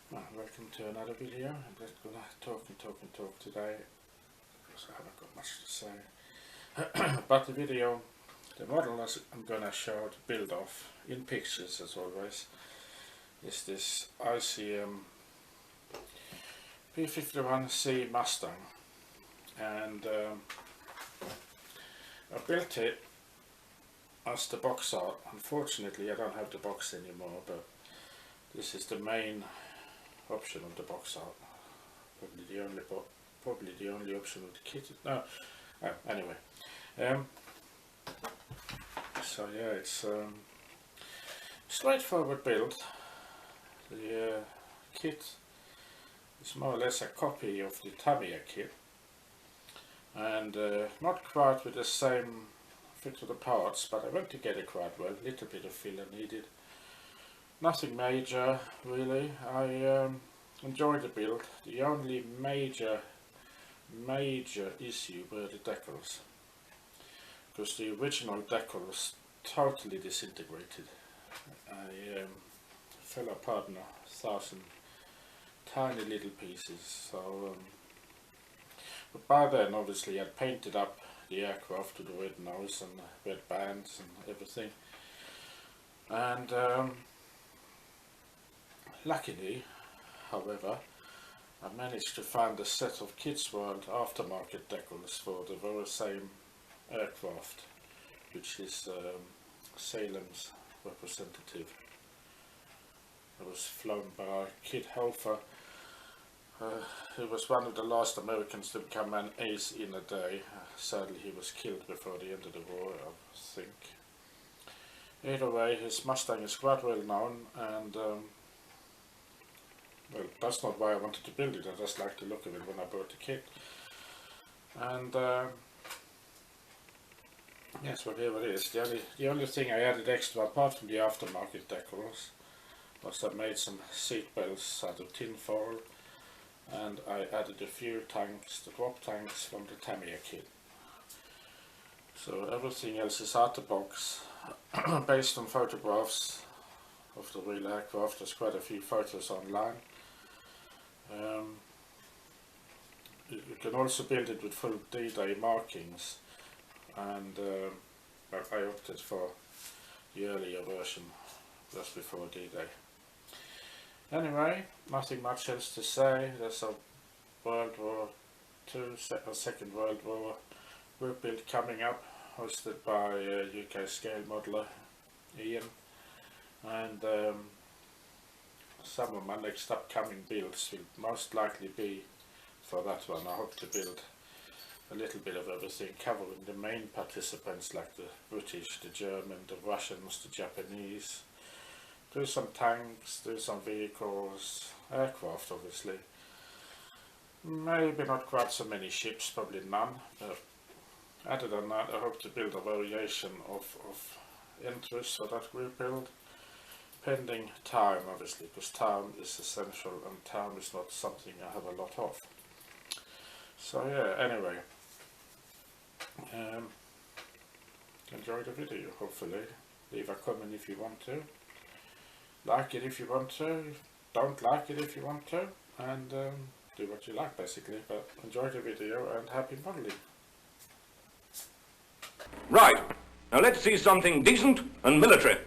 Welcome to another video. I'm just gonna talk today because I haven't got much to say. But the model I'm gonna show the build of in pictures as always is this ICM P-51C Mustang, and I built it as the box art. Unfortunately I don't have the box anymore, but this is the main option of the box art. Probably the only option of the kit. No, anyway. So yeah, it's straightforward build. The kit is more or less a copy of the Tamiya kit, and not quite with the same fit of the parts, but I went together quite well. Little bit of filler needed. Nothing major really. I enjoyed the build. The only major issue were the decals, because the original decal was totally disintegrated. I fell apart in 1,000 tiny little pieces. So, but by then obviously I'd painted up the aircraft to the red nose and red bands and everything, and luckily, however, I managed to find a set of Kids World aftermarket decals for the very same aircraft, which is Salem's representative. It was flown by Kid Hofer. He was one of the last Americans to become an ace in a day. Sadly he was killed before the end of the war, I think. Either way, his Mustang is quite well known, and well, that's not why I wanted to build it. I just liked the look of it when I bought the kit. And yes, whatever it is. The only thing I added extra, apart from the aftermarket decals, was I made some seat belts out of tin foil, and I added a few tanks, the drop tanks from the Tamiya kit. So everything else is out the box, based on photographs of the real aircraft. There's quite a few photos online. You can also build it with full D-Day markings, and I opted for the earlier version just before D-Day. Anyway, nothing much else to say. There's a World War II, Second World War rebuild coming up, hosted by UK scale modeler Ian, and some of my next upcoming builds will most likely be for that one. I hope to build a little bit of everything, covering the main participants like the British, the German, the Russians, the Japanese. Do some tanks, do some vehicles, aircraft obviously. Maybe not quite so many ships, probably none, but other than that I hope to build a variation of interests for that group build. Pending time, obviously, because time is essential, and time is not something I have a lot of. So yeah, anyway, enjoy the video, hopefully. Leave a comment if you want to. Like it if you want to. Don't like it if you want to. And do what you like, basically. But enjoy the video and happy modeling. Right. Now let's see something decent and military.